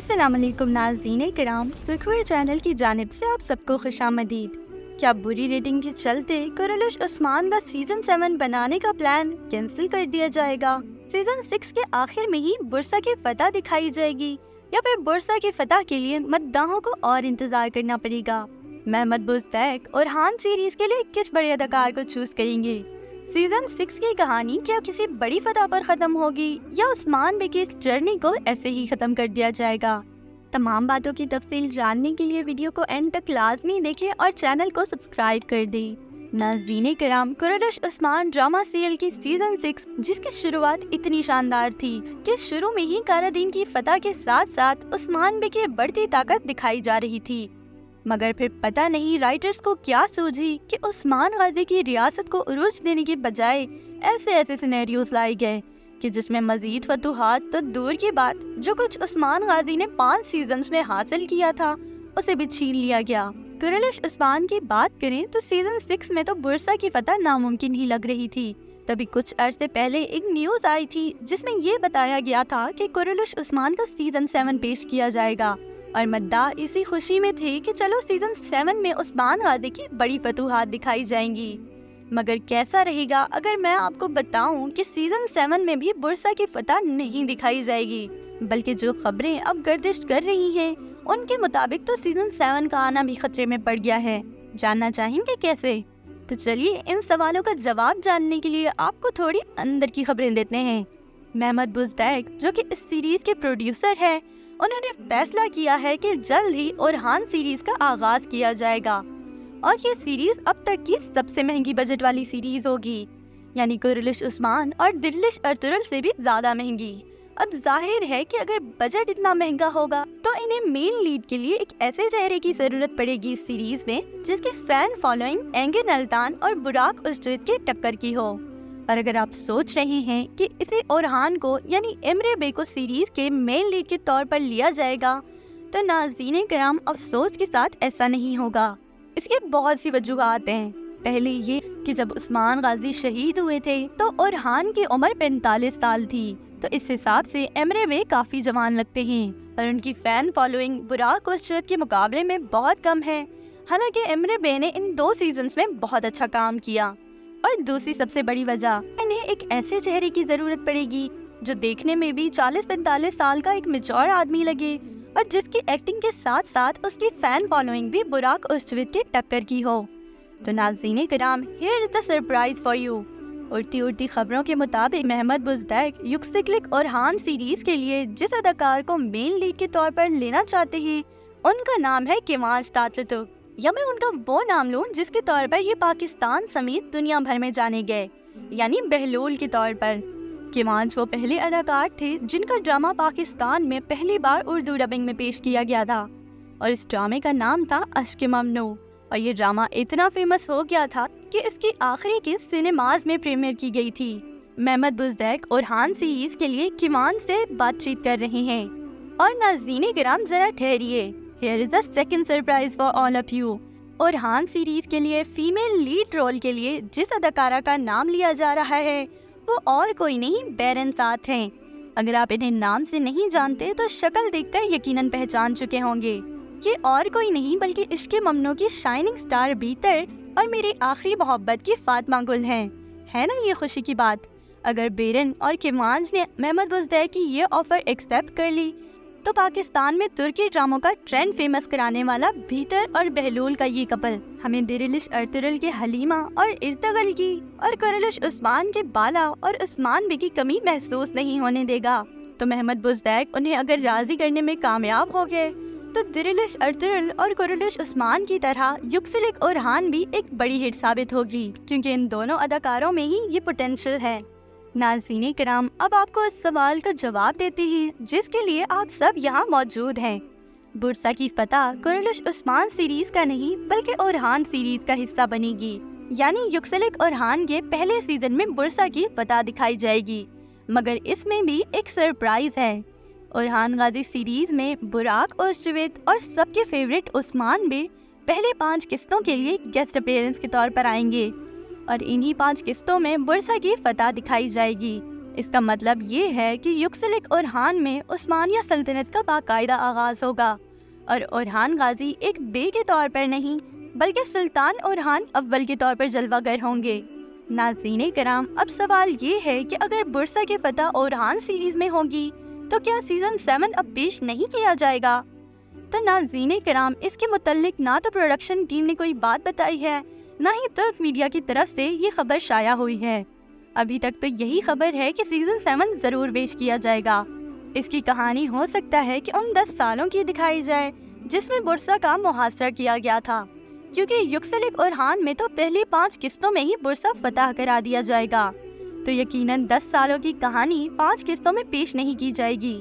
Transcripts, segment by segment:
अस्सलाम वालेकुम नाज़रीन किराम, तुर्कवे चैनल की जानिब से आप सबको खुशामदीद। क्या बुरी रेटिंग के चलते कुरैश उस्मान का सीजन 7 बनाने का प्लान कैंसिल कर दिया जाएगा? सीजन 6 के आखिर में ही बुरसा की फतह दिखाई जाएगी या फिर बुरसा की फतह के लिए मद्दाहों को और इंतजार करना पड़ेगा? महमद बुज़दैक और हान सीरीज के लिए किस बड़े अदाकार को चूज करेंगे? सीजन 6 की कहानी क्या किसी बड़ी फतह पर खत्म होगी या उस्मान बे की इस जर्नी को ऐसे ही खत्म कर दिया जाएगा? तमाम बातों की तफसील जानने के लिए वीडियो को एंड तक लाजमी देखें और चैनल को सब्सक्राइब कर दें। नाज़रीन किराम, कुरैश उस्मान ड्रामा सीरियल की सीजन 6 जिसकी शुरुआत इतनी शानदार थी कि शुरू में ही कारादीन की फतह के साथ साथ उस्मान बे की बढ़ती ताकत दिखाई जा रही थी, मगर फिर पता नहीं राइटर्स को क्या सूझी कि उस्मान गाजी की रियासत को उरूज देने के बजाय ऐसे सिनेरियोज लाए गए कि जिसमें मजीद फतूहात तो दूर की बात, जो कुछ उस्मान गाजी ने 5 सीजन्स में हासिल किया था उसे भी छीन लिया गया। कुरैश उस्मान की बात करें तो सीजन 6 में तो बुरसा की फतह नामुमकिन ही लग रही थी। तभी कुछ अरसे पहले एक न्यूज आई थी जिसमें ये बताया गया था कि कुरैश उस्मान का सीजन 7 पेश किया जाएगा और मद्दा इसी खुशी में थे कि चलो सीजन 7 में उस्मान गाजी की बड़ी फतूहात दिखाई जाएंगी। मगर कैसा रहेगा अगर मैं आपको बताऊं कि सीजन 7 में भी बुरसा की फतह नहीं दिखाई जाएगी, बल्कि जो खबरें अब गर्दिश कर रही हैं उनके मुताबिक तो सीजन 7 का आना भी खतरे में पड़ गया है। जानना चाहेंगे कैसे? तो चलिए इन सवालों का जवाब जानने के लिए आपको थोड़ी अंदर की खबरें देते हैं। महमद बुज़दैक जो कि इस सीरीज के प्रोड्यूसर है, उन्होंने फैसला किया है कि जल्द ही ओरहान सीरीज का आगाज किया जाएगा और ये सीरीज अब तक की सबसे महंगी बजट वाली सीरीज होगी, यानी कुरैश उस्मान और दिल्लिश अर्तुगरुल से भी ज्यादा महंगी। अब जाहिर है कि अगर बजट इतना महंगा होगा तो इन्हें मेन लीड के लिए एक ऐसे चेहरे की जरूरत पड़ेगी इस सीरीज में जिसकी फैन फॉलोइंग एंगन अल्तान और बुराक उज़्जवत के टक्कर की हो। और अगर आप सोच रहे हैं कि इसे ओरहान को यानी एमरे बे को सीरीज के मेन लीड के तौर पर लिया जाएगा, तो नाज़रीन किराम अफसोस के साथ ऐसा नहीं होगा। इसकी बहुत सी वजूहात हैं। पहले ये कि जब उस्मान गाजी शहीद हुए थे तो ओरहान की उम्र 45 साल थी, तो इस हिसाब से एमरे बे काफी जवान लगते हैं और उनकी फैन फॉलोइंग बुराक उज़्जवत के मुकाबले में बहुत कम है। हालांकि एमरे बे ने इन 2 सीजन्स में बहुत अच्छा काम किया। और दूसरी सबसे बड़ी वजह, इन्हें एक ऐसे चेहरे की जरूरत पड़ेगी जो देखने में भी 40-45 साल का एक मैच्योर आदमी लगे और जिसकी एक्टिंग के साथ साथ उसकी फैन फॉलोइंग भी बुराक उज़्जवत के टक्कर की हो। तो नाज़रीन किराम, here is the surprise for you. उड़ती खबरों के मुताबिक महमद बुज़दैक युक्सिक्लिक और हान सीरीज के लिए जिस अदाकार को मेन लीड के तौर पर लेना चाहते हैं उनका नाम है किवांश तातुतुक, या मैं उनका वो नाम लूं जिसके तौर पर ये पाकिस्तान समेत दुनिया भर में जाने गए, यानी बहलूल के तौर पर। किवांश वो पहले अदाकार थे जिनका ड्रामा पाकिस्तान में पहली बार उर्दू डबिंग में पेश किया गया था और इस ड्रामे का नाम था अश्क ममनू। और ये ड्रामा इतना फेमस हो गया था कि इसकी आखिरी किस्त सिनेमाज में प्रीमियर की गई थी। महमद बुज़दैक और हान सीरीज के लिए किवांश से बातचीत कर रहे हैं। और नाज़रीन किराम जरा ठहरिए, Here is the second surprise for all of you। और हान सीरीज के लिए फीमेल लीड रोल के लिए जिस अदाकारा का नाम लिया जा रहा है वो और कोई नहीं बैरन साथ हैं। अगर आप इन्हें नाम से नहीं जानते तो शक्ल देखकर यकीनन पहचान चुके होंगे। ये और कोई नहीं बल्कि इश्क ममनू की शाइनिंग स्टार बीतर और मेरी आखिरी मोहब्बत की फातिमा गुल हैं। है ना ये खुशी की बात? अगर बैरन और किवांश ने महमद बुज़दैक की ये ऑफर एक्सेप्ट कर ली तो पाकिस्तान में तुर्की ड्रामों का ट्रेंड फेमस कराने वाला भीतर और बहलूल का ये कपल हमें दिल्लिश अर्तुगरुल के हलीमा और इर्तगल की और कुरैश उस्मान के बाला और उस्मान बे की कमी महसूस नहीं होने देगा। तो महमद बुज़दैक उन्हें अगर राजी करने में कामयाब हो गए तो दिल्लिश अर्तुगरुल और कुरैश उस्मान की तरह युक्सिलिक और हान भी एक बड़ी हिट साबित होगी, क्योंकि इन दोनों अदाकारों में ही ये पोटेंशियल है। नाज़रीन किराम, अब आपको इस सवाल का जवाब देते हैं जिसके लिए आप सब यहाँ मौजूद हैं। बुरसा की फतह कुरैश उस्मान सीरीज का नहीं बल्कि ओरहान सीरीज का हिस्सा बनेगी, यानी युक्सिलिक और हान के पहले सीजन में बुरसा की फतह दिखाई जाएगी। मगर इसमें भी एक सरप्राइज है। ओरहान गाजी सीरीज में बुराक उज़्जवत और सबके फेवरेट उस्मान बे पहले 5 किस्तों के लिए गेस्ट अपीयरेंस के तौर पर आएंगे और इन्हीं 5 किस्तों में बुरसा की फतह दिखाई जाएगी। اس کا مطلب یہ ہے کہ یکسلک اورحان میں عثمانیہ سلطنت کا باقاعدہ آغاز ہوگا، اور اورحان غازی ایک بے کے طور پر نہیں بلکہ سلطان اورحان اول کے طور پر جلوہ گر ہوں گے۔ ناظرین کرام، اب سوال یہ ہے کہ اگر برسا کی فتح اورحان سیریز میں ہوگی تو کیا سیزن 7 اب پیش نہیں کیا جائے گا؟ تو ناظرین کرام، اس کے متعلق نہ تو پروڈکشن ٹیم نے کوئی بات بتائی ہے، نہ ہی ترک میڈیا کی طرف سے یہ خبر شائع ہوئی ہے۔ ابھی تک تو یہی خبر ہے کہ سیزن 7 ضرور پیش کیا جائے گا۔ اس کی کہانی ہو سکتا ہے کہ ان 10 سالوں کی دکھائی جائے جس میں برسا کا محاصرہ کیا گیا تھا، کیونکہ یکسلک اورحان میں تو پہلی 5 قسطوں میں ہی برسا فتح کرا دیا جائے گا، تو یقیناً 10 سالوں کی کہانی 5 قسطوں میں پیش نہیں کی جائے گی۔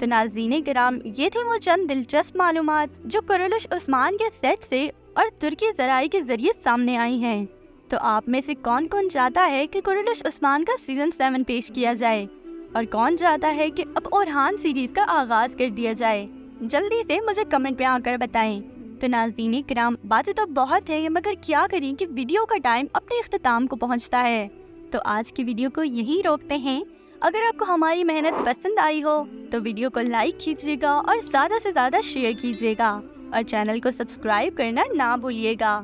تو ناظرین کرام، یہ تھی وہ چند دلچسپ معلومات جو قرولش عثمان کے سیٹ سے اور ترکی ذرائع کے ذریعے سامنے آئی ہیں۔ تو آپ میں سے کون کون چاہتا ہے کہ قرولش عثمان کا سیزن 7 پیش کیا جائے، اور کون چاہتا ہے کہ اب اورحان سیریز کا آغاز کر دیا جائے؟ جلدی سے مجھے کمنٹ پہ آ کر بتائیں۔ تو ناظرین کرام، باتیں تو بہت ہیں، مگر کیا کریں کہ ویڈیو کا ٹائم اپنے اختتام کو پہنچتا ہے، تو آج کی ویڈیو کو یہی روکتے ہیں۔ اگر آپ کو ہماری محنت پسند آئی ہو تو ویڈیو کو لائک کیجیے گا اور زیادہ سے زیادہ شیئر کیجیے گا، اور چینل کو سبسکرائب کرنا نہ بھولیے گا۔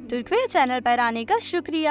ترکوے چینل پر آنے کا شکریہ۔